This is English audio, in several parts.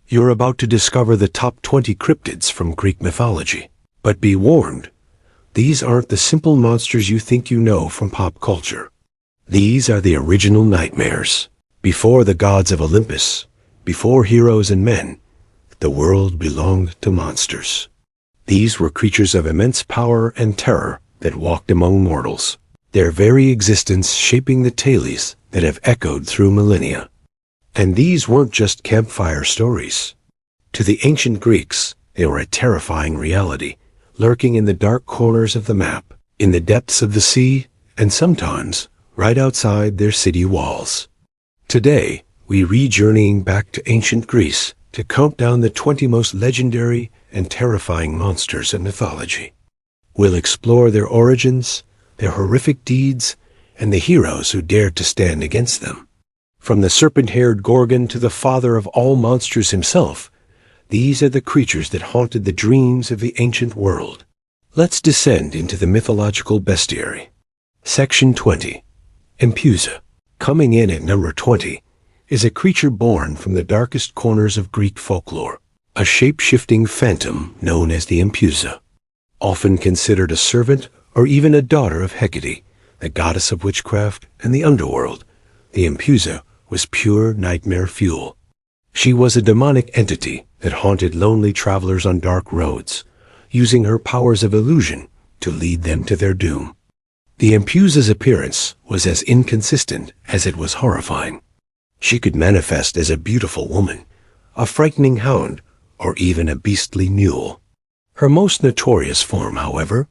You're about to discover the top 20 cryptids from Greek mythology. But be warned, these aren't the simple monsters you think you know from pop culture. These are the original nightmares. Before the gods of Olympus, before heroes and men, the world belonged to monsters. These were creatures of immense power and terror that walked among mortals, their very existence shaping the tales that have echoed through millennia. And these weren't just campfire stories. To the ancient Greeks, they were a terrifying reality, lurking in the dark corners of the map, in the depths of the sea, and sometimes right outside their city walls. Today, we re-journeying back to ancient Greece to count down the 20 most legendary and terrifying monsters in mythology. We'll explore their origins, their horrific deeds, and the heroes who dared to stand against them. From the serpent-haired Gorgon to the father of all monsters himself, these are the creatures that haunted the dreams of the ancient world. Let's descend into the mythological bestiary. Section 20. Empusa. Coming in at number 20 is a creature born from the darkest corners of Greek folklore, a shape-shifting phantom known as the Empusa. Often considered a servant or even a daughter of Hecate, the goddess of witchcraft and the underworld, the Empusa was pure nightmare fuel. She was a demonic entity that haunted lonely travelers on dark roads, using her powers of illusion to lead them to their doom. The Empusa's appearance was as inconsistent as it was horrifying. She could manifest as a beautiful woman, a frightening hound, or even a beastly mule. Her most notorious form, however,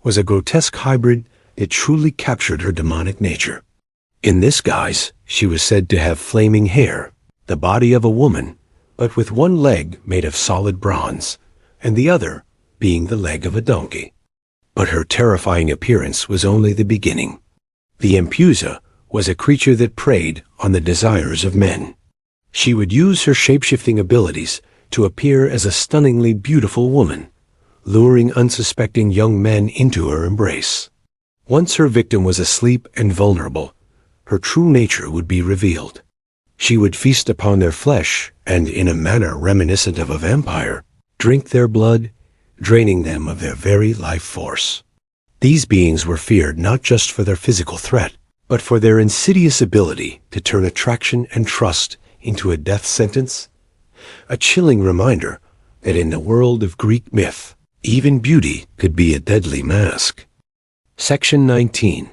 was a grotesque hybrid that truly captured her demonic nature. In this guise, she was said to have flaming hair, the body of a woman, but with one leg made of solid bronze, and the other being the leg of a donkey. But her terrifying appearance was only the beginning. The Empusa was a creature that preyed on the desires of men. She would use her shape-shifting abilities to appear as a stunningly beautiful woman, luring unsuspecting young men into her embrace. Once her victim was asleep and vulnerable, her true nature would be revealed. She would feast upon their flesh and, in a manner reminiscent of a vampire, drink their blood, draining them of their very life force. These beings were feared not just for their physical threat, but for their insidious ability to turn attraction and trust into a death sentence. A chilling reminder that in the world of Greek myth, even beauty could be a deadly mask. Section 19.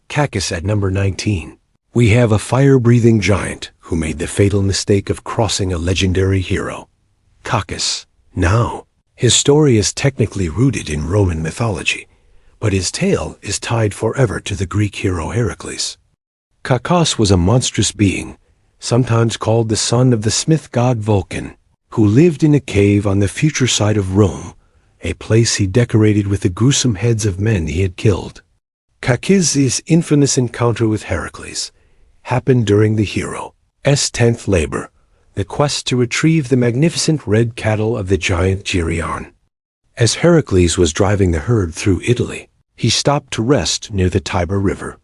Cacus at number 19. We have a fire-breathing giant who made the fatal mistake of crossing a legendary hero, Cacus. Now, his story is technically rooted in Roman mythology, but his tale is tied forever to the Greek hero Heracles. Cacus was a monstrous being, sometimes called the son of the smith god Vulcan, who lived in a cave on the future site of Rome, a place he decorated with the gruesome heads of men he had killed. Cacus' infamous encounter with Heracles happened during the hero's 10th labor, the quest to retrieve the magnificent red cattle of the giant Geryon. As Heracles was driving the herd through Italy, he stopped to rest near the Tiber River.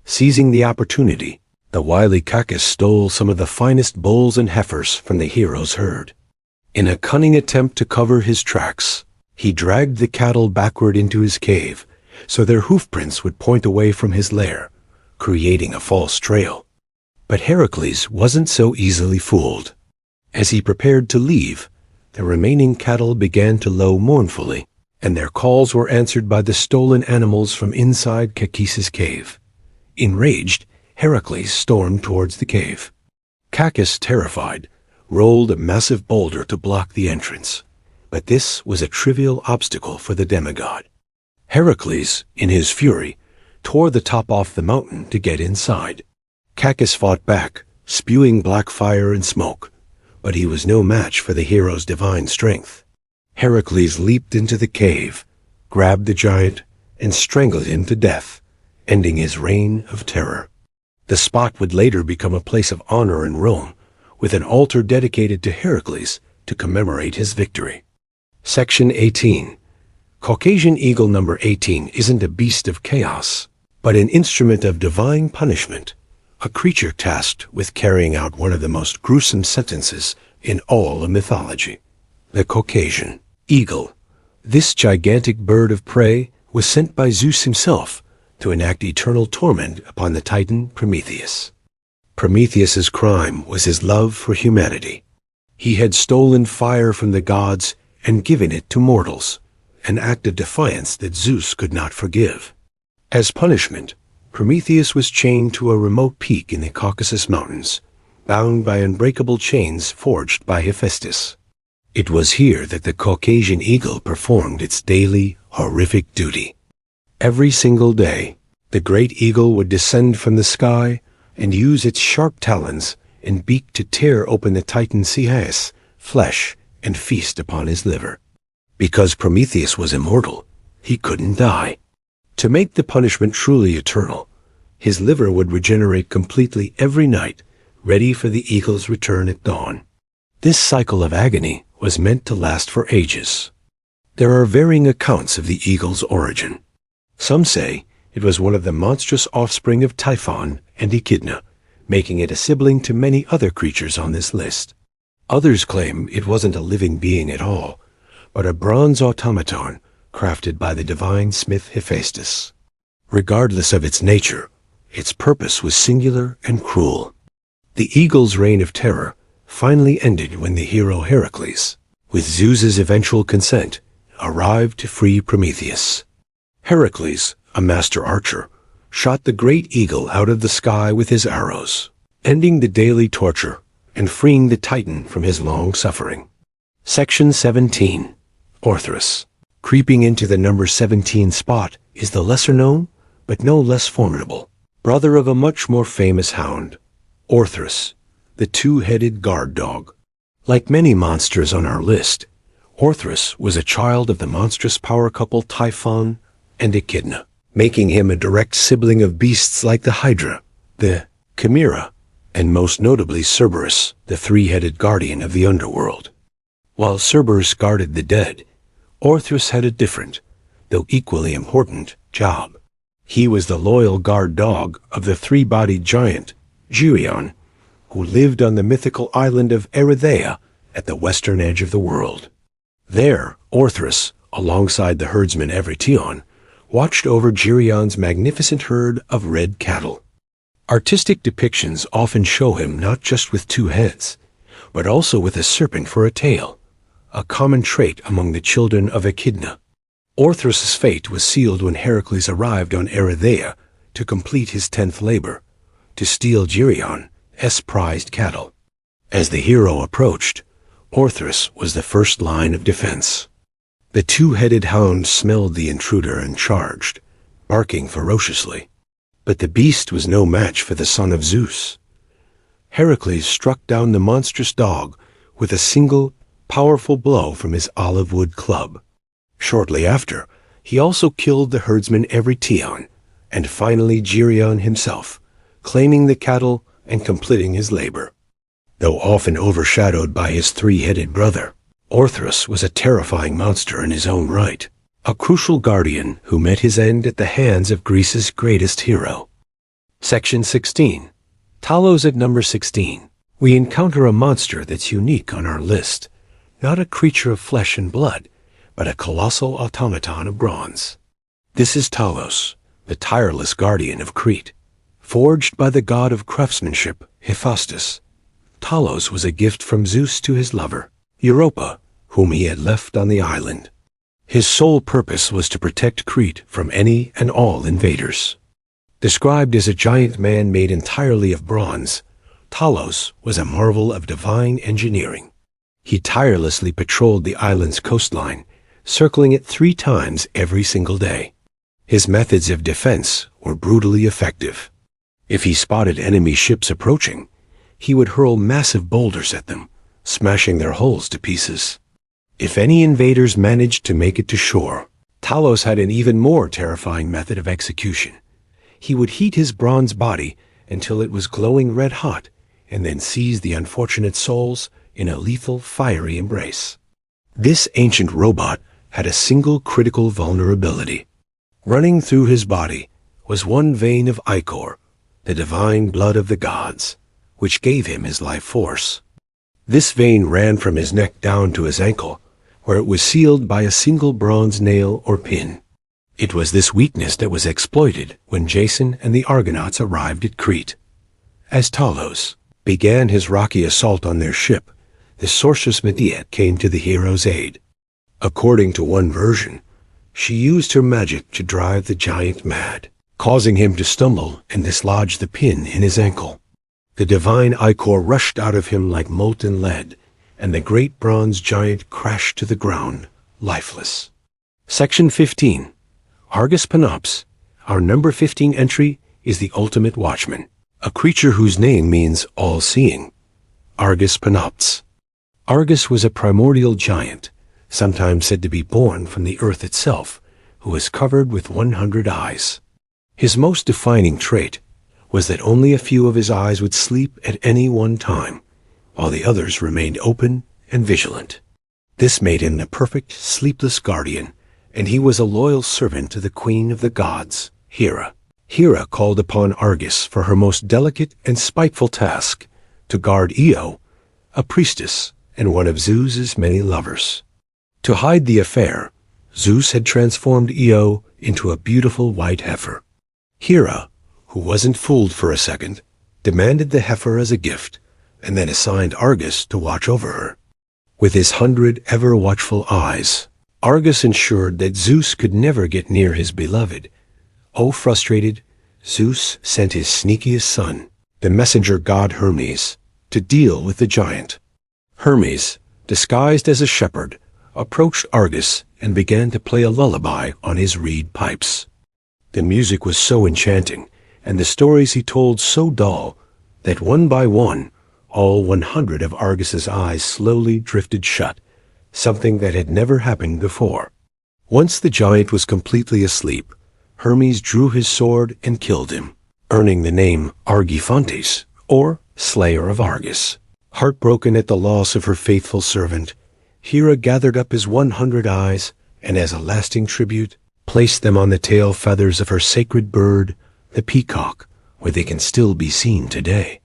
Seizing the opportunity, the wily Cacus stole some of the finest bulls and heifers from the hero's herd. In a cunning attempt to cover his tracks, he dragged the cattle backward into his cave, so their hoofprints would point away from his lair, creating a false trail. But Heracles wasn't so easily fooled. As he prepared to leave, the remaining cattle began to low mournfully, and their calls were answered by the stolen animals from inside Cacus' cave. Enraged, Heracles stormed towards the cave. Cacus, terrified, rolled a massive boulder to block the entrance, but this was a trivial obstacle for the demigod. Heracles, in his fury, tore the top off the mountain to get inside. Cacus fought back, spewing black fire and smoke, but he was no match for the hero's divine strength. Heracles leaped into the cave, grabbed the giant, and strangled him to death, ending his reign of terror. The spot would later become a place of honor in Rome, with an altar dedicated to Heracles to commemorate his victory. Section 18. Caucasian Eagle number 18 isn't a beast of chaos, but an instrument of divine punishment, a creature tasked with carrying out one of the most gruesome sentences in all of mythology, the Caucasian Eagle. This gigantic bird of prey was sent by Zeus himself to enact eternal torment upon the Titan Prometheus. Prometheus's crime was his love for humanity. He had stolen fire from the gods and given it to mortals, an act of defiance that Zeus could not forgive. As punishment, Prometheus was chained to a remote peak in the Caucasus Mountains, bound by unbreakable chains forged by Hephaestus. It was here that the Caucasian Eagle performed its daily, horrific duty. Every single day, the great eagle would descend from the sky and use its sharp talons and beak to tear open the Titan's Cacus, flesh, and feast upon his liver. Because Prometheus was immortal, he couldn't die. To make the punishment truly eternal, his liver would regenerate completely every night, ready for the eagle's return at dawn. This cycle of agony was meant to last for ages. There are varying accounts of the eagle's origin. Some say it was one of the monstrous offspring of Typhon and Echidna, making it a sibling to many other creatures on this list. Others claim it wasn't a living being at all, but a bronze automaton crafted by the divine smith Hephaestus. Regardless of its nature, its purpose was singular and cruel. The eagle's reign of terror finally ended when the hero Heracles, with Zeus's eventual consent, arrived to free Prometheus. Heracles, a master archer, shot the great eagle out of the sky with his arrows, ending the daily torture and freeing the Titan from his long suffering. Section 17. Orthus. Creeping into the number 17 spot is the lesser-known, but no less formidable, brother of a much more famous hound, Orthus, the two-headed guard dog. Like many monsters on our list, Orthus was a child of the monstrous power couple Typhon and Echidna, making him a direct sibling of beasts like the Hydra, the Chimera, and most notably Cerberus, the three-headed guardian of the underworld. While Cerberus guarded the dead, Orthus had a different, though equally important, job. He was the loyal guard dog of the three-bodied giant, Geryon, who lived on the mythical island of Erythea at the western edge of the world. There, Orthus, alongside the herdsman Erytion, watched over Geryon's magnificent herd of red cattle. Artistic depictions often show him not just with two heads, but also with a serpent for a tail, a common trait among the children of Echidna. Orthus's fate was sealed when Heracles arrived on Erythea to complete his 10th labor, to steal Geryon's prized cattle. As the hero approached, Orthus was the first line of defense. The two-headed hound smelled the intruder and charged, barking ferociously. But the beast was no match for the son of Zeus. Heracles struck down the monstrous dog with a single, powerful blow from his olive wood club. Shortly after, he also killed the herdsman Erytion, and finally Geryon himself, claiming the cattle and completing his labor. Though often overshadowed by his three-headed brother, Orthus was a terrifying monster in his own right, a crucial guardian who met his end at the hands of Greece's greatest hero. Section 16. Talos at number 16. We encounter a monster that's unique on our list, not a creature of flesh and blood, but a colossal automaton of bronze. This is Talos, the tireless guardian of Crete. Forged by the god of craftsmanship, Hephaestus, Talos was a gift from Zeus to his lover, Europa, whom he had left on the island. His sole purpose was to protect Crete from any and all invaders. Described as a giant man made entirely of bronze, Talos was a marvel of divine engineering. He tirelessly patrolled the island's coastline, circling it 3 times every single day. His methods of defense were brutally effective. If he spotted enemy ships approaching, he would hurl massive boulders at them, smashing their hulls to pieces. If any invaders managed to make it to shore, Talos had an even more terrifying method of execution. He would heat his bronze body until it was glowing red-hot, and then seize the unfortunate souls in a lethal, fiery embrace. This ancient robot had a single critical vulnerability. Running through his body was one vein of ichor, the divine blood of the gods, which gave him his life force. This vein ran from his neck down to his ankle, where it was sealed by a single bronze nail or pin. It was this weakness that was exploited when Jason and the Argonauts arrived at Crete. As Talos began his rocky assault on their ship, the sorceress Medea came to the hero's aid. According to one version, she used her magic to drive the giant mad, causing him to stumble and dislodge the pin in his ankle. The divine ichor rushed out of him like molten lead, and the great bronze giant crashed to the ground, lifeless. Section 15. Argus Panoptes. Our number 15 entry is the ultimate watchman, a creature whose name means all-seeing. Argus Panoptes. Argus was a primordial giant, sometimes said to be born from the earth itself, who was covered with 100 eyes. His most defining trait was that only a few of his eyes would sleep at any one time, while the others remained open and vigilant. This made him the perfect sleepless guardian, and he was a loyal servant to the queen of the gods, Hera. Hera called upon Argus for her most delicate and spiteful task, to guard Io, a priestess and one of Zeus's many lovers. To hide the affair, Zeus had transformed Io into a beautiful white heifer. Hera, who wasn't fooled for a second, demanded the heifer as a gift, and then assigned Argus to watch over her. With his 100 ever-watchful eyes, Argus ensured that Zeus could never get near his beloved. Oh, frustrated, Zeus sent his sneakiest son, the messenger god Hermes, to deal with the giant. Hermes, disguised as a shepherd, approached Argus and began to play a lullaby on his reed pipes. The music was so enchanting, and the stories he told so dull, that one by one, all 100 of Argus's eyes slowly drifted shut, something that had never happened before. Once the giant was completely asleep, Hermes drew his sword and killed him, earning the name Argifontes, or Slayer of Argus. Heartbroken at the loss of her faithful servant, Hera gathered up his 100 eyes, and as a lasting tribute, placed them on the tail feathers of her sacred bird, the peacock, where they can still be seen today.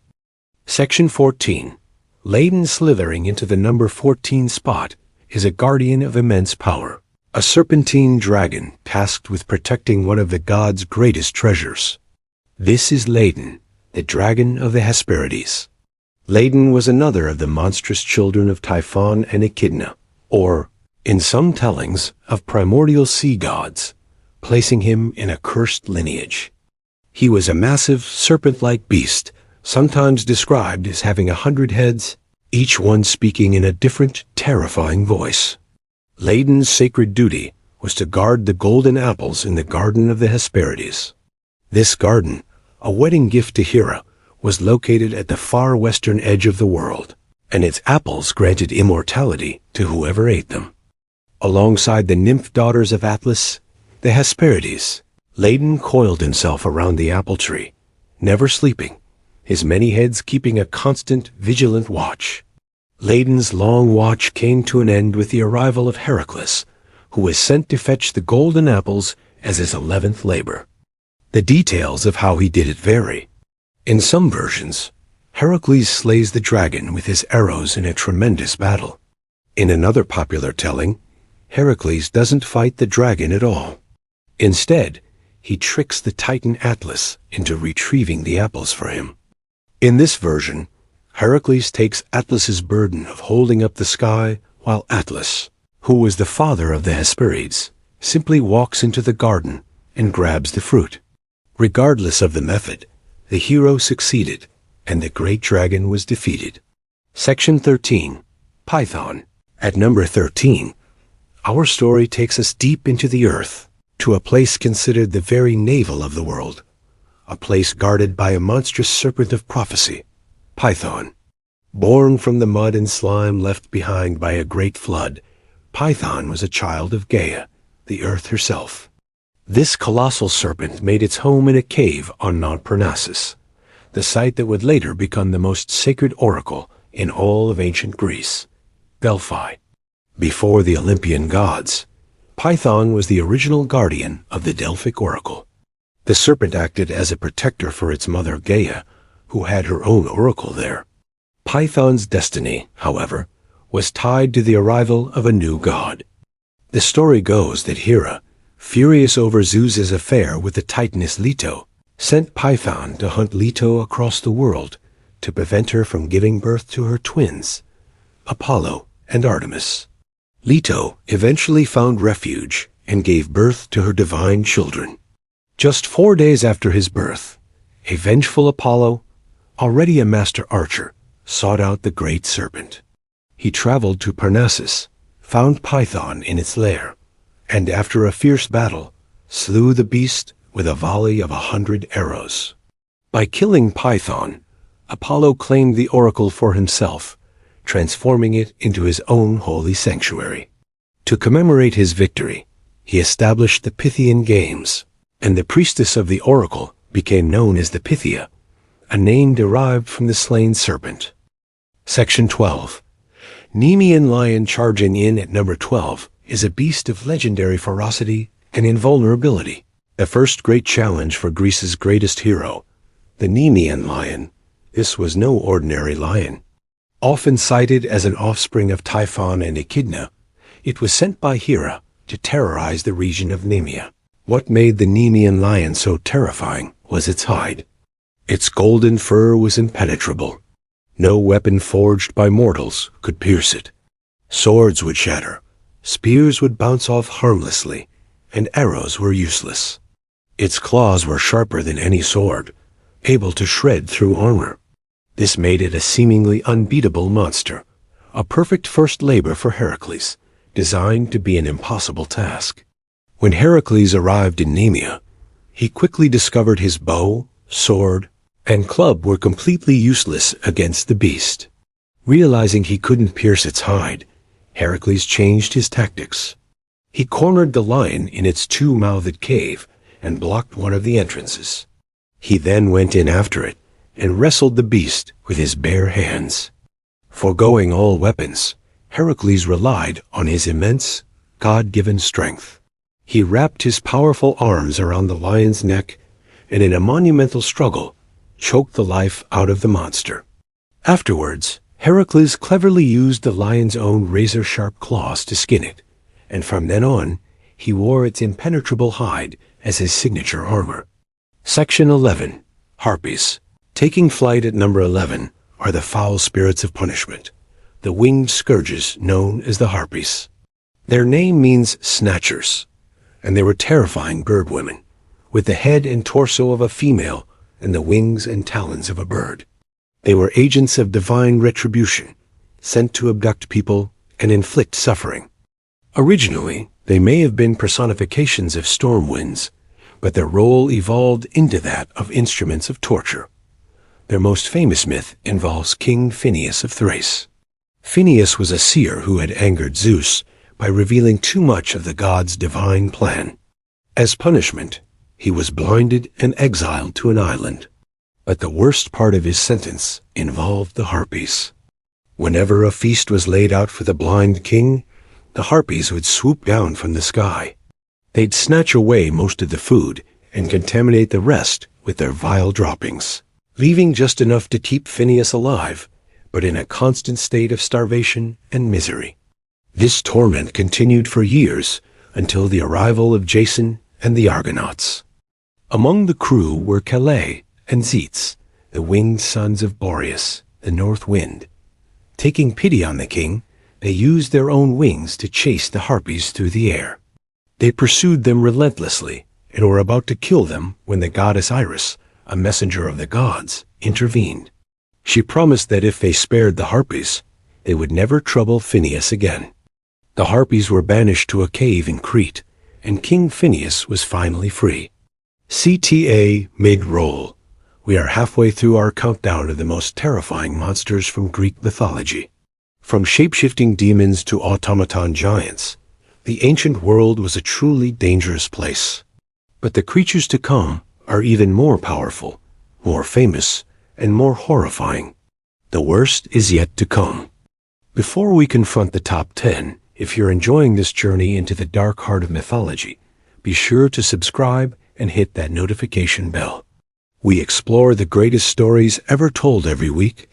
Section 14. Ladon, slithering into the number 14 spot, is a guardian of immense power, a serpentine dragon tasked with protecting one of the gods' greatest treasures. This is Ladon, the dragon of the Hesperides. Ladon was another of the monstrous children of Typhon and Echidna, or, in some tellings, of primordial sea gods, placing him in a cursed lineage. He was a massive, serpent-like beast, sometimes described as having 100 heads, each one speaking in a different, terrifying voice. Ladon's sacred duty was to guard the golden apples in the Garden of the Hesperides. This garden, a wedding gift to Hera, was located at the far western edge of the world, and its apples granted immortality to whoever ate them. Alongside the nymph daughters of Atlas, the Hesperides, Ladon coiled himself around the apple tree, never sleeping, his many heads keeping a constant, vigilant watch. Ladon's long watch came to an end with the arrival of Heracles, who was sent to fetch the golden apples as his 11th labor. The details of how he did it vary. In some versions, Heracles slays the dragon with his arrows in a tremendous battle. In another popular telling, Heracles doesn't fight the dragon at all. Instead, he tricks the Titan Atlas into retrieving the apples for him. In this version, Heracles takes Atlas's burden of holding up the sky, while Atlas, who was the father of the Hesperides, simply walks into the garden and grabs the fruit. Regardless of the method, the hero succeeded, and the great dragon was defeated. Section 13. Python. At number 13, our story takes us deep into the earth, to a place considered the very navel of the world, a place guarded by a monstrous serpent of prophecy, Python. Born from the mud and slime left behind by a great flood, Python was a child of Gaia, the earth herself. This colossal serpent made its home in a cave on Mount Parnassus, the site that would later become the most sacred oracle in all of ancient Greece, Delphi. Before the Olympian gods, Python was the original guardian of the Delphic oracle. The serpent acted as a protector for its mother Gaia, who had her own oracle there. Python's destiny, however, was tied to the arrival of a new god. The story goes that Hera, furious over Zeus's affair with the Titaness Leto, sent Python to hunt Leto across the world to prevent her from giving birth to her twins, Apollo and Artemis. Leto eventually found refuge and gave birth to her divine children. Just 4 days after his birth, a vengeful Apollo, already a master archer, sought out the great serpent. He traveled to Parnassus, found Python in its lair, and after a fierce battle, slew the beast with a volley of 100 arrows. By killing Python, Apollo claimed the oracle for himself, transforming it into his own holy sanctuary. To commemorate his victory, he established the Pythian Games, and the priestess of the oracle became known as the Pythia, a name derived from the slain serpent. Section 12. Nemean Lion charging in at number 12 is a beast of legendary ferocity and invulnerability. The first great challenge for Greece's greatest hero, the Nemean Lion. This was no ordinary lion. Often cited as an offspring of Typhon and Echidna, it was sent by Hera to terrorize the region of Nemea. What made the Nemean lion so terrifying was its hide. Its golden fur was impenetrable. No weapon forged by mortals could pierce it. Swords would shatter, spears would bounce off harmlessly, and arrows were useless. Its claws were sharper than any sword, able to shred through armor. This made it a seemingly unbeatable monster, a perfect first labor for Heracles, designed to be an impossible task. When Heracles arrived in Nemea, he quickly discovered his bow, sword, and club were completely useless against the beast. Realizing he couldn't pierce its hide, Heracles changed his tactics. He cornered the lion in its two-mouthed cave and blocked one of the entrances. He then went in after it and wrestled the beast with his bare hands. Foregoing all weapons, Heracles relied on his immense, God-given strength. He wrapped his powerful arms around the lion's neck and in a monumental struggle, choked the life out of the monster. Afterwards, Heracles cleverly used the lion's own razor-sharp claws to skin it, and from then on, he wore its impenetrable hide as his signature armor. Section 11. Harpies. Taking flight at number 11 are the foul spirits of punishment, the winged scourges known as the Harpies. Their name means snatchers, and they were terrifying bird women, with the head and torso of a female and the wings and talons of a bird. They were agents of divine retribution, sent to abduct people and inflict suffering. Originally, they may have been personifications of storm winds, but their role evolved into that of instruments of torture. Their most famous myth involves King Phineus of Thrace. Phineus was a seer who had angered Zeus by revealing too much of the god's divine plan. As punishment, he was blinded and exiled to an island. But the worst part of his sentence involved the Harpies. Whenever a feast was laid out for the blind king, the Harpies would swoop down from the sky. They'd snatch away most of the food and contaminate the rest with their vile droppings, leaving just enough to keep Phineus alive, but in a constant state of starvation and misery. This torment continued for years until the arrival of Jason and the Argonauts. Among the crew were Calais and Zetes, the winged sons of Boreas, the north wind. Taking pity on the king, they used their own wings to chase the Harpies through the air. They pursued them relentlessly and were about to kill them when the goddess Iris, a messenger of the gods, intervened. She promised that if they spared the Harpies, they would never trouble Phineus again. The Harpies were banished to a cave in Crete, and King Phineus was finally free. CTA mid-roll. We are halfway through our countdown of the most terrifying monsters from Greek mythology. From shape-shifting demons to automaton giants, the ancient world was a truly dangerous place. But the creatures to come are even more powerful, more famous, and more horrifying. The worst is yet to come. Before we confront the top 10, if you're enjoying this journey into the dark heart of mythology, be sure to subscribe and hit that notification bell. We explore the greatest stories ever told every week,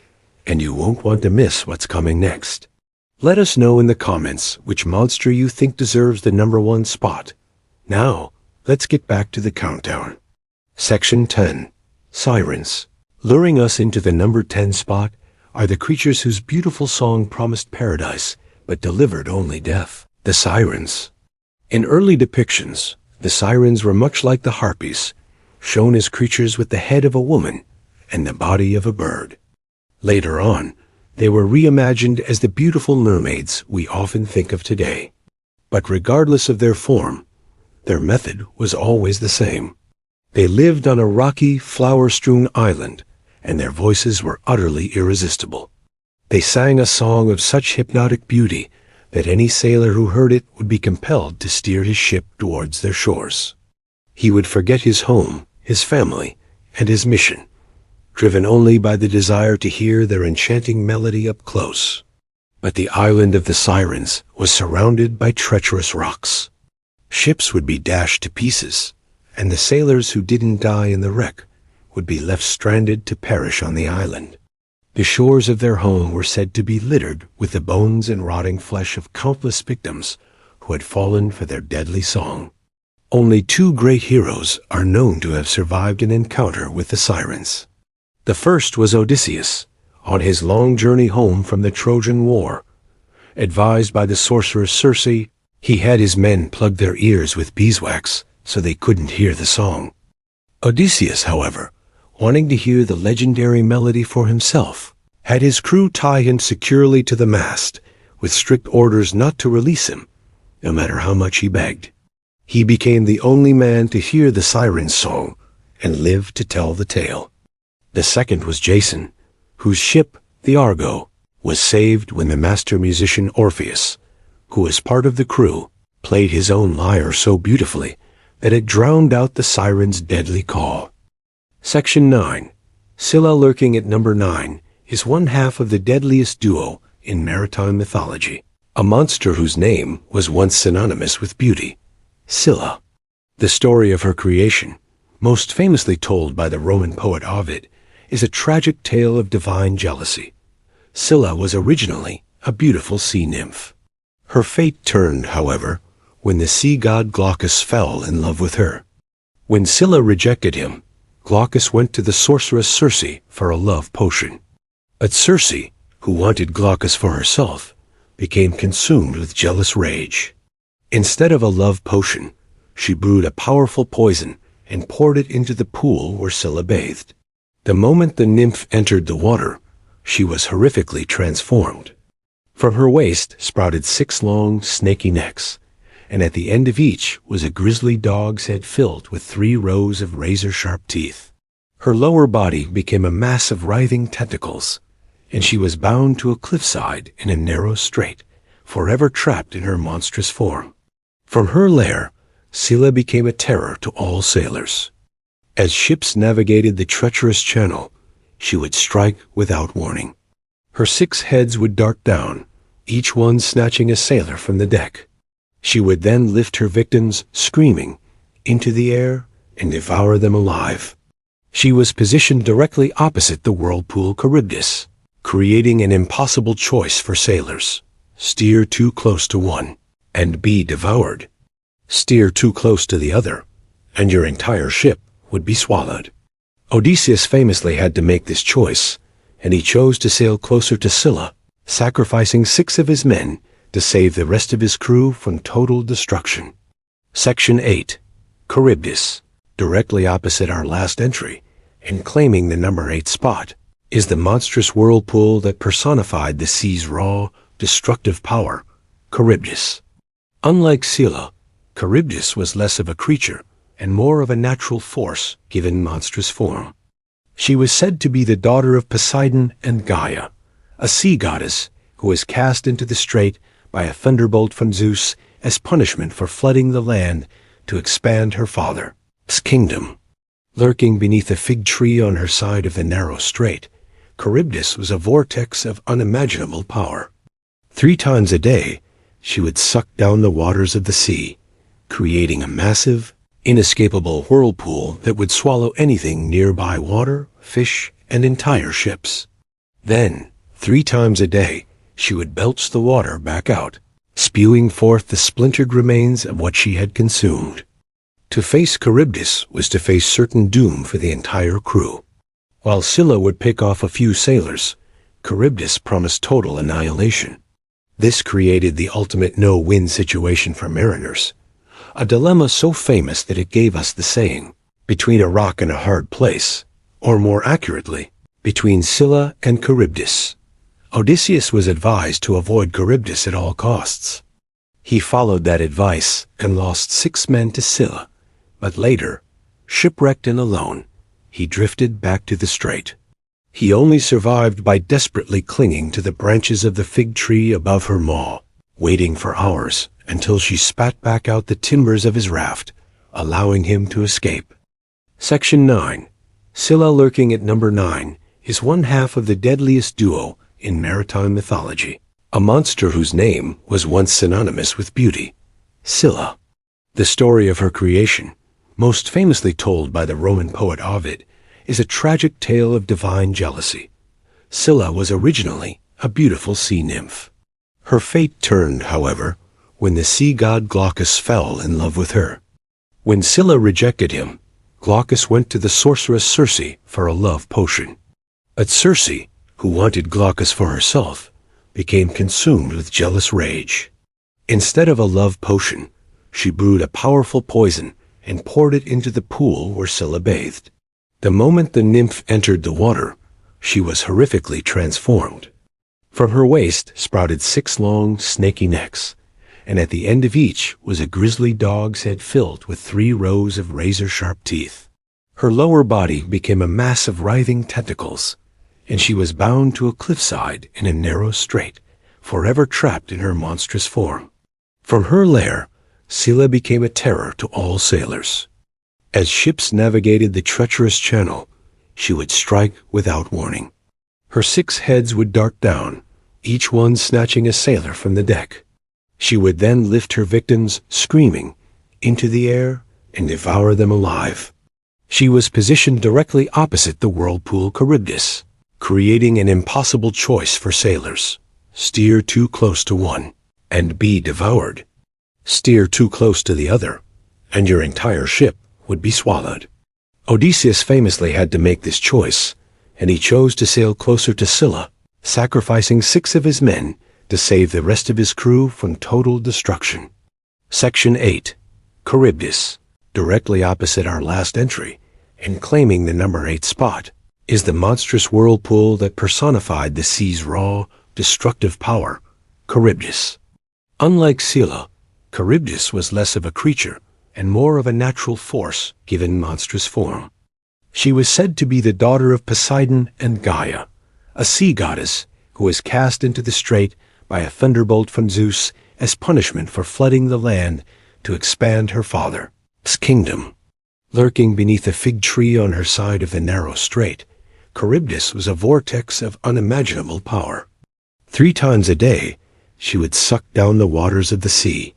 and you won't want to miss what's coming next. Let us know in the comments which monster you think deserves the #1 spot. Now, let's get back to the countdown. Section 10. Sirens. Luring us into the #10 spot are the creatures whose beautiful song promised paradise, but delivered only death. The Sirens. In early depictions, the Sirens were much like the Harpies, shown as creatures with the head of a woman and the body of a bird. Later on, they were reimagined as the beautiful mermaids we often think of today. But regardless of their form, their method was always the same. They lived on a rocky, flower-strewn island, and their voices were utterly irresistible. They sang a song of such hypnotic beauty that any sailor who heard it would be compelled to steer his ship towards their shores. He would forget his home, his family, and his mission, driven only by the desire to hear their enchanting melody up close. But the island of the Sirens was surrounded by treacherous rocks. Ships would be dashed to pieces, and the sailors who didn't die in the wreck would be left stranded to perish on the island. The shores of their home were said to be littered with the bones and rotting flesh of countless victims who had fallen for their deadly song. Only 2 great heroes are known to have survived an encounter with the Sirens. The first was Odysseus, on his long journey home from the Trojan War. Advised by the sorceress Circe, he had his men plug their ears with beeswax so they couldn't hear the song. Odysseus, however, wanting to hear the legendary melody for himself, had his crew tie him securely to the mast, with strict orders not to release him, no matter how much he begged. He became the only man to hear the Sirens' song and live to tell the tale. The second was Jason, whose ship, the Argo, was saved when the master musician Orpheus, who was part of the crew, played his own lyre so beautifully that it drowned out the Sirens' deadly call. Section 9. Scylla lurking at #9 is one half of the deadliest duo in maritime mythology, a monster whose name was once synonymous with beauty, Scylla. The story of her creation, most famously told by the Roman poet Ovid, is a tragic tale of divine jealousy. Scylla was originally a beautiful sea nymph. Her fate turned, however, when the sea god Glaucus fell in love with her. When Scylla rejected him, Glaucus went to the sorceress Circe for a love potion. But Circe, who wanted Glaucus for herself, became consumed with jealous rage. Instead of a love potion, she brewed a powerful poison and poured it into the pool where Scylla bathed. The moment the nymph entered the water, she was horrifically transformed. From her waist sprouted 6 long, snaky necks, and at the end of each was a grisly dog's head filled with 3 rows of razor-sharp teeth. Her lower body became a mass of writhing tentacles, and she was bound to a cliffside in a narrow strait, forever trapped in her monstrous form. From her lair, Scylla became a terror to all sailors. As ships navigated the treacherous channel, she would strike without warning. Her 6 heads would dart down, each one snatching a sailor from the deck. She would then lift her victims, screaming, into the air and devour them alive. She was positioned directly opposite the whirlpool Charybdis, creating an impossible choice for sailors: steer too close to one and be devoured. Steer too close to the other, and your entire ship would be swallowed. Odysseus famously had to make this choice, and he chose to sail closer to Scylla, sacrificing 6 of his men to save the rest of his crew from total destruction. Section 8. Charybdis, directly opposite our last entry, and claiming the #8 spot, is the monstrous whirlpool that personified the sea's raw, destructive power, Charybdis. Unlike Scylla, Charybdis was less of a creature and more of a natural force given monstrous form. She was said to be the daughter of Poseidon and Gaia, a sea goddess who was cast into the strait by a thunderbolt from Zeus as punishment for flooding the land to expand her father's kingdom. Lurking beneath a fig tree on her side of the narrow strait, Charybdis was a vortex of unimaginable power. 3 times a day, she would suck down the waters of the sea, creating a massive, inescapable whirlpool that would swallow anything nearby: water, fish, and entire ships. Then, 3 times a day, she would belch the water back out, spewing forth the splintered remains of what she had consumed. To face Charybdis was to face certain doom for the entire crew. While Scylla would pick off a few sailors, Charybdis promised total annihilation. This created the ultimate no-win situation for mariners, a dilemma so famous that it gave us the saying, between a rock and a hard place, or more accurately, between Scylla and Charybdis. Odysseus was advised to avoid Charybdis at all costs. He followed that advice and lost 6 men to Scylla, but later, shipwrecked and alone, he drifted back to the strait. He only survived by desperately clinging to the branches of the fig tree above her maw, waiting for hours until she spat back out the timbers of his raft, allowing him to escape. Section 9. Scylla lurking at number 9 is one half of the deadliest duo in maritime mythology, a monster whose name was once synonymous with beauty, Scylla. The story of her creation, most famously told by the Roman poet Ovid, is a tragic tale of divine jealousy. Scylla was originally a beautiful sea nymph. Her fate turned, however, when the sea god Glaucus fell in love with her. When Scylla rejected him, Glaucus went to the sorceress Circe for a love potion. But Circe, who wanted Glaucus for herself, became consumed with jealous rage. Instead of a love potion, she brewed a powerful poison and poured it into the pool where Scylla bathed. The moment the nymph entered the water, she was horrifically transformed. From her waist sprouted 6 long, snaky necks, and at the end of each was a grisly dog's head filled with 3 rows of razor-sharp teeth. Her lower body became a mass of writhing tentacles, and she was bound to a cliffside in a narrow strait, forever trapped in her monstrous form. From her lair, Scylla became a terror to all sailors. As ships navigated the treacherous channel, she would strike without warning. Her 6 heads would dart down, each one snatching a sailor from the deck. She would then lift her victims, screaming, into the air and devour them alive. She was positioned directly opposite the whirlpool Charybdis, creating an impossible choice for sailors: steer too close to one and be devoured. Steer too close to the other, and your entire ship would be swallowed. Odysseus famously had to make this choice, and he chose to sail closer to Scylla, sacrificing 6 of his men to save the rest of his crew from total destruction. Section 8. Charybdis, directly opposite our last entry, and claiming the number 8 spot, is the monstrous whirlpool that personified the sea's raw, destructive power, Charybdis. Unlike Scylla, Charybdis was less of a creature and more of a natural force given monstrous form. She was said to be the daughter of Poseidon and Gaia, a sea goddess who was cast into the strait by a thunderbolt from Zeus as punishment for flooding the land to expand her father's kingdom. Lurking beneath a fig tree on her side of the narrow strait, Charybdis was a vortex of unimaginable power. 3 times a day, she would suck down the waters of the sea,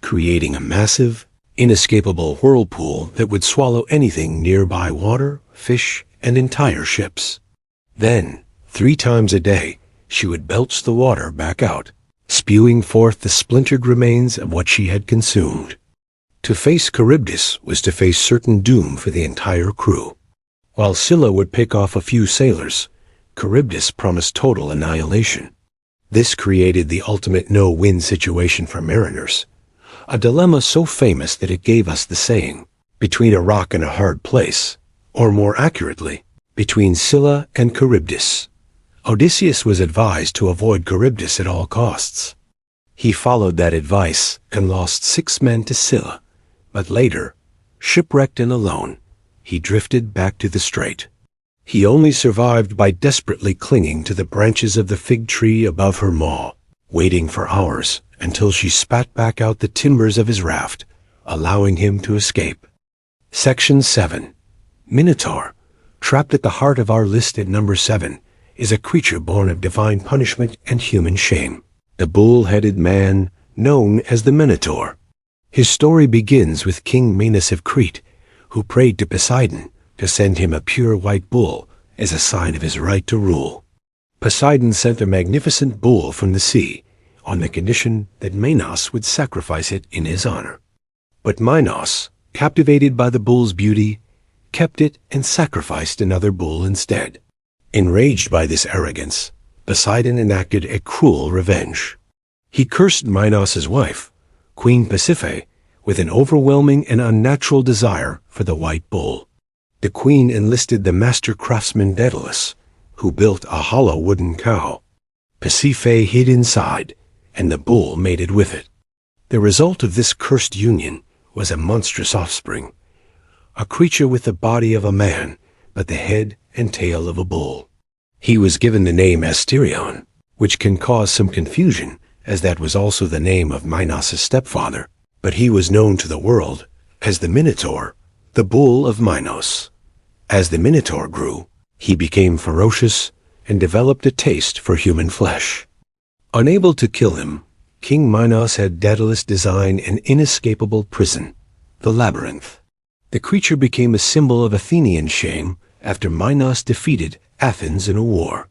creating a massive, inescapable whirlpool that would swallow anything nearby: water, fish, and entire ships. Then, 3 times a day, she would belch the water back out, spewing forth the splintered remains of what she had consumed. To face Charybdis was to face certain doom for the entire crew. While Scylla would pick off a few sailors, Charybdis promised total annihilation. This created the ultimate no-win situation for mariners, a dilemma so famous that it gave us the saying, between a rock and a hard place, or more accurately, between Scylla and Charybdis. Odysseus was advised to avoid Charybdis at all costs. He followed that advice and lost 6 men to Scylla, but later, shipwrecked and alone, he drifted back to the strait. He only survived by desperately clinging to the branches of the fig tree above her maw, waiting for hours until she spat back out the timbers of his raft, allowing him to escape. Section 7. Minotaur, trapped at the heart of our list at number 7, is a creature born of divine punishment and human shame. The bull-headed man known as the Minotaur. His story begins with King Minos of Crete, who prayed to Poseidon to send him a pure white bull as a sign of his right to rule. Poseidon sent a magnificent bull from the sea, on the condition that Minos would sacrifice it in his honor. But Minos, captivated by the bull's beauty, kept it and sacrificed another bull instead. Enraged by this arrogance, Poseidon enacted a cruel revenge. He cursed Minos' wife, Queen Pasiphae, with an overwhelming and unnatural desire for the white bull. The queen enlisted the master craftsman Deadliest, who built a hollow wooden cow. Pasiphae hid inside, and the bull mated with it. The result of this cursed union was a monstrous offspring, a creature with the body of a man, but the head and tail of a bull. He was given the name Asterion, which can cause some confusion, as that was also the name of Minos' stepfather, but he was known to the world as the Minotaur, the bull of Minos. As the Minotaur grew, he became ferocious and developed a taste for human flesh. Unable to kill him, King Minos had Daedalus design an inescapable prison, the labyrinth. The creature became a symbol of Athenian shame after Minos defeated Athens in a war.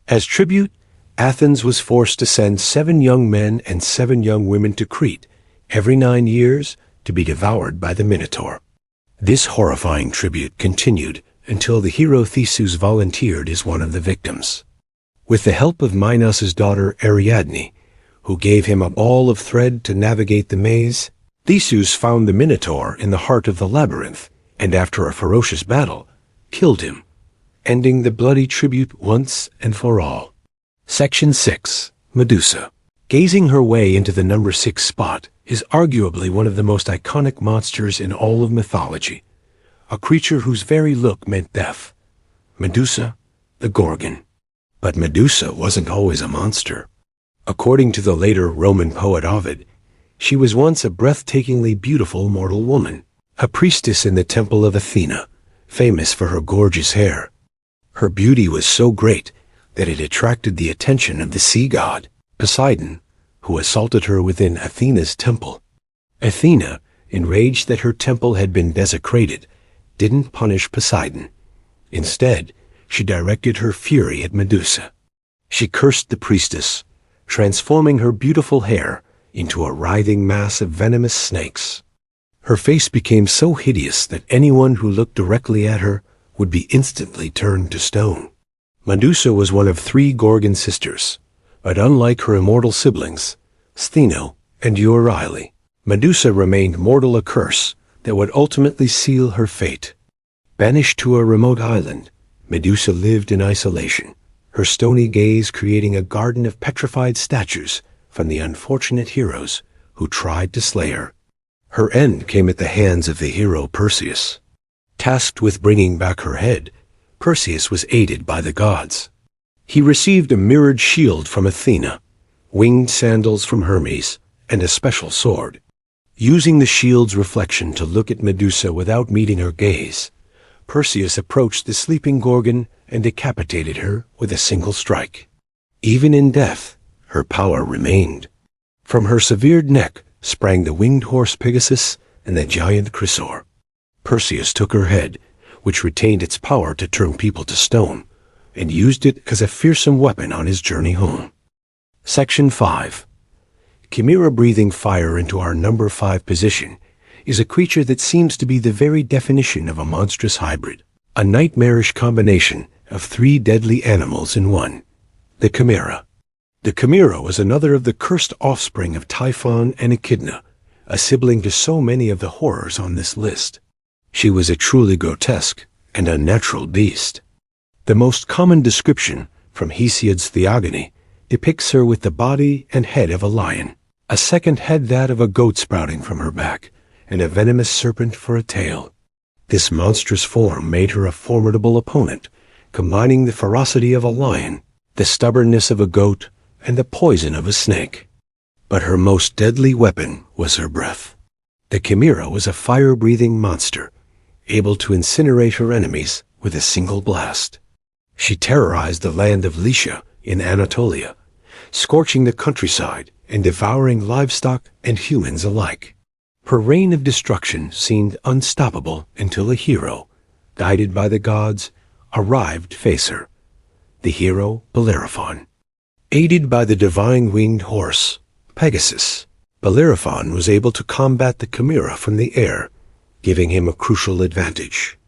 As tribute, Athens was forced to send 7 young men and 7 young women to Crete every 9 years to be devoured by the Minotaur. This horrifying tribute continued until the hero Theseus volunteered as one of the victims. With the help of Minos' daughter Ariadne, who gave him a ball of thread to navigate the maze, Theseus found the Minotaur in the heart of the labyrinth, and after a ferocious battle, killed him, ending the bloody tribute once and for all. Section 6. Medusa. Gazing her way into the number 6 spot is arguably one of the most iconic monsters in all of mythology, a creature whose very look meant death. Medusa, the Gorgon. But Medusa wasn't always a monster. According to the later Roman poet Ovid, she was once a breathtakingly beautiful mortal woman, a priestess in the temple of Athena, famous for her gorgeous hair. Her beauty was so great that it attracted the attention of the sea god, Poseidon, who assaulted her within Athena's temple. Athena, enraged that her temple had been desecrated, didn't punish Poseidon. Instead, she directed her fury at Medusa. She cursed the priestess, transforming her beautiful hair into a writhing mass of venomous snakes. Her face became so hideous that anyone who looked directly at her would be instantly turned to stone. Medusa was one of 3 Gorgon sisters, but unlike her immortal siblings, Stheno and Euryale, Medusa remained mortal, a curse that would ultimately seal her fate. Banished to a remote island, Medusa lived in isolation, her stony gaze creating a garden of petrified statues from the unfortunate heroes who tried to slay her. Her end came at the hands of the hero Perseus. Tasked with bringing back her head, Perseus was aided by the gods. He received a mirrored shield from Athena, winged sandals from Hermes, and a special sword. Using the shield's reflection to look at Medusa without meeting her gaze, Perseus approached the sleeping Gorgon and decapitated her with a single strike. Even in death, her power remained. From her severed neck sprang the winged horse Pegasus and the giant Chrysaor. Perseus took her head, which retained its power to turn people to stone, and used it as a fearsome weapon on his journey home. Section 5. Chimera, breathing fire into our number 5 position, is a creature that seems to be the very definition of a monstrous hybrid, a nightmarish combination of 3 deadly animals in one, the Chimera. The Chimera was another of the cursed offspring of Typhon and Echidna, a sibling to so many of the horrors on this list. She was a truly grotesque and unnatural beast. The most common description, from Hesiod's Theogony, depicts her with the body and head of a lion. A second had that of a goat sprouting from her back, and a venomous serpent for a tail. This monstrous form made her a formidable opponent, combining the ferocity of a lion, the stubbornness of a goat, and the poison of a snake. But her most deadly weapon was her breath. The Chimera was a fire-breathing monster, able to incinerate her enemies with a single blast. She terrorized the land of Lycia in Anatolia, scorching the countryside and devouring livestock and humans alike. Her reign of destruction seemed unstoppable until a hero, guided by the gods, arrived to face her. the hero Bellerophon. Aided by the divine winged horse, Pegasus, Bellerophon was able to combat the Chimera from the air, giving him a crucial advantage.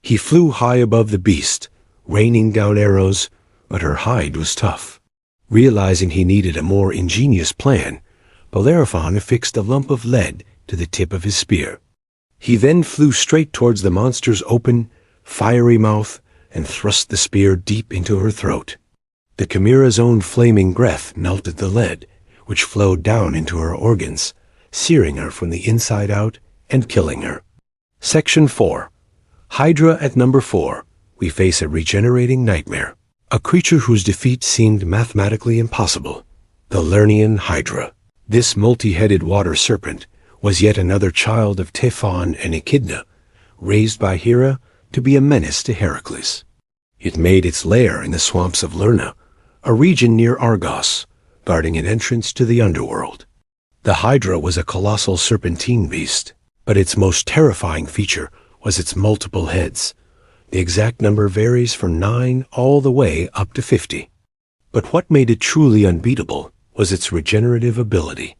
He flew high above the beast, raining down arrows, but her hide was tough. Realizing he needed a more ingenious plan, Bellerophon affixed a lump of lead to the tip of his spear. He then flew straight towards the monster's open, fiery mouth and thrust the spear deep into her throat. The Chimera's own flaming breath melted the lead, which flowed down into her organs, searing her from the inside out and killing her. Section 4. Hydra at number 4. We face a regenerating nightmare. A creature whose defeat seemed mathematically impossible. The Lernaean Hydra. This multi-headed water serpent was yet another child of Typhon and Echidna, raised by Hera to be a menace to Heracles. It made its lair in the swamps of Lerna, a region near Argos, guarding an entrance to the underworld. The Hydra was a colossal serpentine beast, but its most terrifying feature was its multiple heads. The exact number varies from 9 all the way up to 50. But what made it truly unbeatable was its regenerative ability.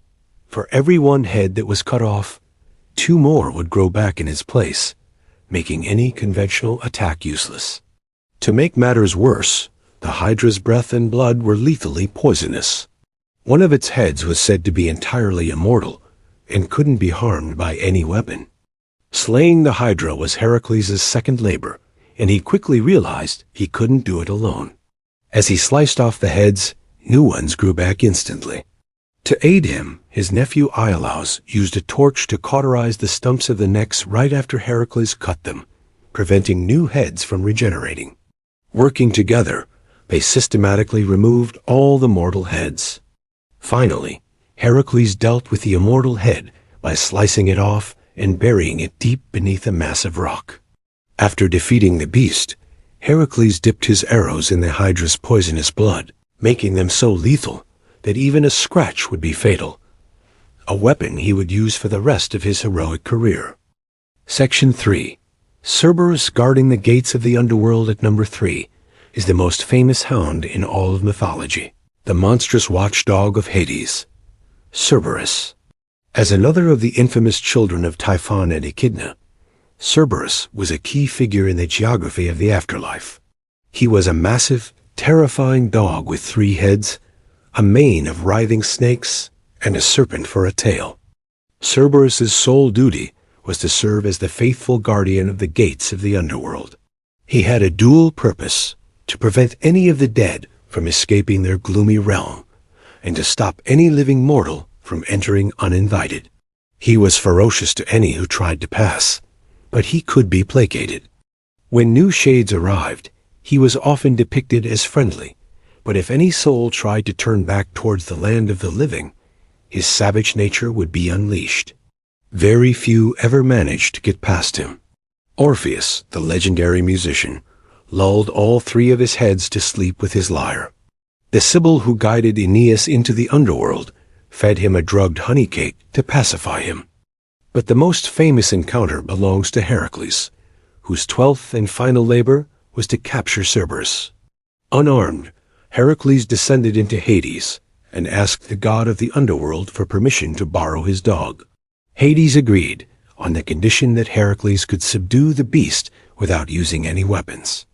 For every one head that was cut off, 2 more would grow back in its place, making any conventional attack useless. To make matters worse, the Hydra's breath and blood were lethally poisonous. One of its heads was said to be entirely immortal and couldn't be harmed by any weapon. Slaying the Hydra was Heracles' second labor, and he quickly realized he couldn't do it alone. As he sliced off the heads, new ones grew back instantly. To aid him, his nephew Iolaus used a torch to cauterize the stumps of the necks right after Heracles cut them, preventing new heads from regenerating. Working together, they systematically removed all the mortal heads. Finally, Heracles dealt with the immortal head by slicing it off and burying it deep beneath a massive rock. After defeating the beast, Heracles dipped his arrows in the Hydra's poisonous blood, making them so lethal that even a scratch would be fatal, a weapon he would use for the rest of his heroic career. Section 3. Cerberus guarding the gates of the underworld at number 3 is the most famous hound in all of mythology, the monstrous watchdog of Hades, Cerberus. As another of the infamous children of Typhon and Echidna, Cerberus was a key figure in the geography of the afterlife. He was a massive, terrifying dog with 3 heads, a mane of writhing snakes, and a serpent for a tail. Cerberus's sole duty was to serve as the faithful guardian of the gates of the underworld. He had a dual purpose: to prevent any of the dead from escaping their gloomy realm, and to stop any living mortal from entering uninvited. He was ferocious to any who tried to pass, but he could be placated. When new shades arrived, he was often depicted as friendly, but if any soul tried to turn back towards the land of the living, his savage nature would be unleashed. Very few ever managed to get past him. Orpheus, the legendary musician, lulled all 3 of his heads to sleep with his lyre. The Sibyl who guided Aeneas into the underworld fed him a drugged honey cake to pacify him. But the most famous encounter belongs to Heracles, whose 12th and final labor was to capture Cerberus. Unarmed, Heracles descended into Hades and asked the god of the underworld for permission to borrow his dog. Hades agreed, on the condition that Heracles could subdue the beast without using any weapons.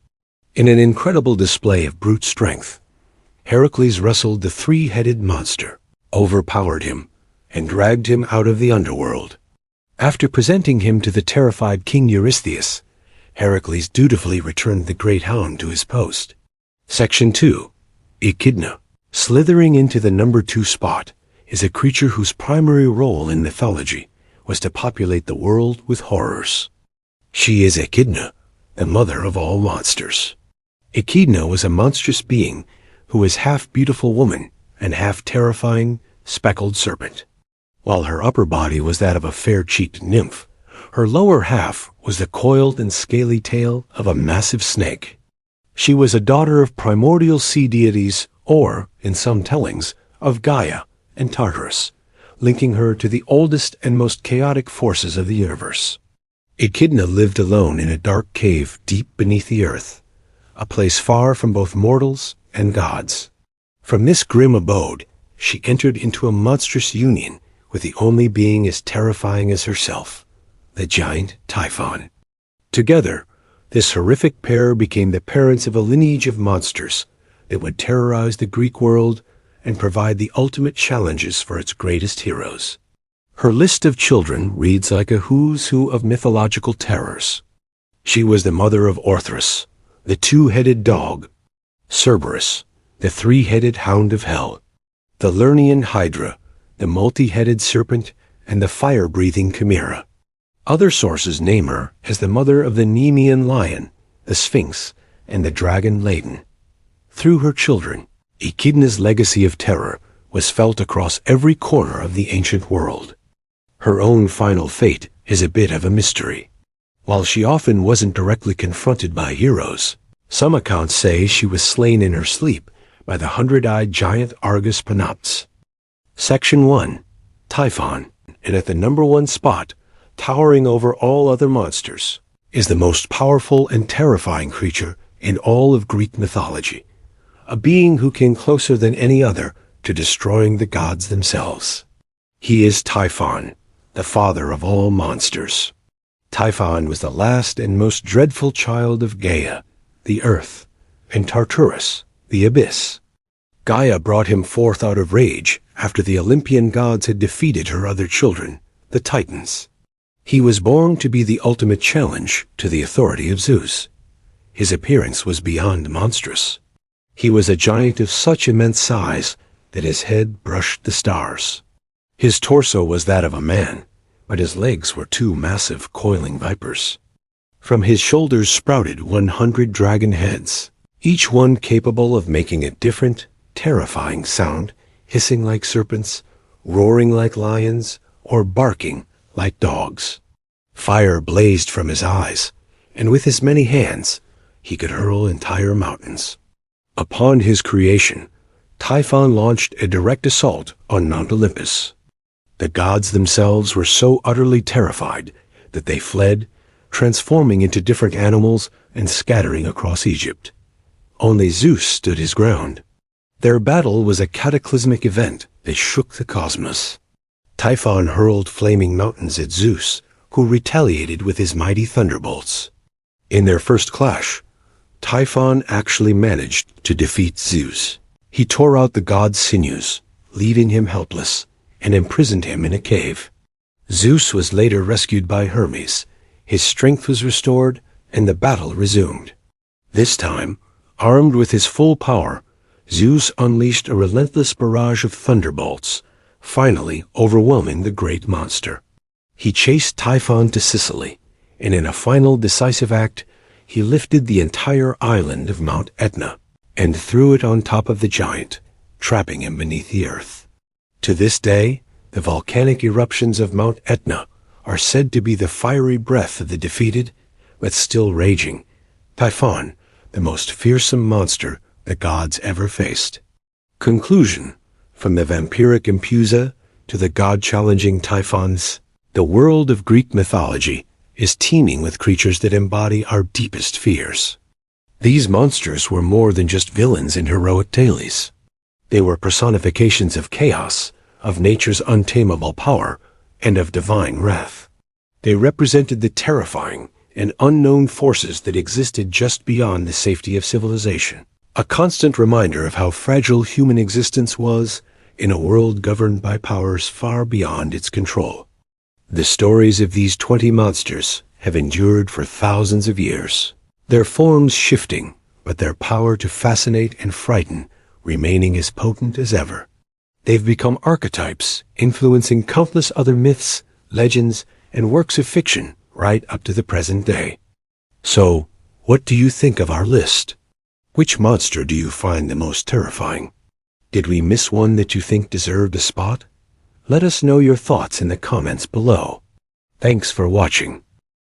In an incredible display of brute strength, Heracles wrestled the 3-headed monster, overpowered him, and dragged him out of the underworld. After presenting him to the terrified King Eurystheus, Heracles dutifully returned the great hound to his post. Section 2. Echidna. Slithering into the number 2 spot is a creature whose primary role in mythology was to populate the world with horrors. She is Echidna, the mother of all monsters. Echidna was a monstrous being who was half beautiful woman and half terrifying, speckled serpent. While her upper body was that of a fair-cheeked nymph, her lower half was the coiled and scaly tail of a massive snake. She was a daughter of primordial sea deities, or, in some tellings, of Gaia and Tartarus, linking her to the oldest and most chaotic forces of the universe. Echidna lived alone in a dark cave deep beneath the earth, a place far from both mortals and gods. From this grim abode, she entered into a monstrous union with the only being as terrifying as herself, the giant Typhon. Together, this horrific pair became the parents of a lineage of monsters that would terrorize the Greek world and provide the ultimate challenges for its greatest heroes. Her list of children reads like a who's who of mythological terrors. She was the mother of Orthus, the two-headed dog; Cerberus, the three-headed hound of hell; the Lernaean Hydra, the multi-headed serpent; and the fire-breathing Chimera. Other sources name her as the mother of the Nemean Lion, the Sphinx, and the dragon Ladon. Through her children, Echidna's legacy of terror was felt across every corner of the ancient world. Her own final fate is a bit of a mystery. While she often wasn't directly confronted by heroes, some accounts say she was slain in her sleep by the hundred-eyed giant Argus Panoptes. Section 1. Typhon, and at the number 1 spot, towering over all other monsters, is the most powerful and terrifying creature in all of Greek mythology, a being who came closer than any other to destroying the gods themselves. He is Typhon, the father of all monsters. Typhon was the last and most dreadful child of Gaia, the earth, and Tartarus, the abyss. Gaia brought him forth out of rage after the Olympian gods had defeated her other children, the Titans. He was born to be the ultimate challenge to the authority of Zeus. His appearance was beyond monstrous. He was a giant of such immense size that his head brushed the stars. His torso was that of a man, but his legs were 2 massive coiling vipers. From his shoulders sprouted 100 dragon heads, each one capable of making a different, terrifying sound, hissing like serpents, roaring like lions, or barking like dogs. Fire blazed from his eyes, and with his many hands, he could hurl entire mountains. Upon his creation, Typhon launched a direct assault on Mount Olympus. The gods themselves were so utterly terrified that they fled, transforming into different animals and scattering across Egypt. Only Zeus stood his ground. Their battle was a cataclysmic event that shook the cosmos. Typhon hurled flaming mountains at Zeus, who retaliated with his mighty thunderbolts. In their first clash, Typhon actually managed to defeat Zeus. He tore out the god's sinews, leaving him helpless, and imprisoned him in a cave. Zeus was later rescued by Hermes. His strength was restored, and the battle resumed. This time, armed with his full power, Zeus unleashed a relentless barrage of thunderbolts, finally overwhelming the great monster. He chased Typhon to Sicily, and in a final decisive act, he lifted the entire island of Mount Etna and threw it on top of the giant, trapping him beneath the earth. To this day, the volcanic eruptions of Mount Etna are said to be the fiery breath of the defeated, but still raging, Typhon, the most fearsome monster the gods ever faced. Conclusion. From the vampiric Empusa to the god-challenging Typhons, the world of Greek mythology is teeming with creatures that embody our deepest fears. These monsters were more than just villains in heroic tales. They were personifications of chaos, of nature's untamable power, and of divine wrath. They represented the terrifying and unknown forces that existed just beyond the safety of civilization, a constant reminder of how fragile human existence was in a world governed by powers far beyond its control. The stories of these 20 monsters have endured for thousands of years, their forms shifting, but their power to fascinate and frighten remaining as potent as ever. They've become archetypes, influencing countless other myths, legends, and works of fiction right up to the present day. So, what do you think of our list? Which monster do you find the most terrifying? Did we miss one that you think deserved a spot? Let us know your thoughts in the comments below. Thanks for watching.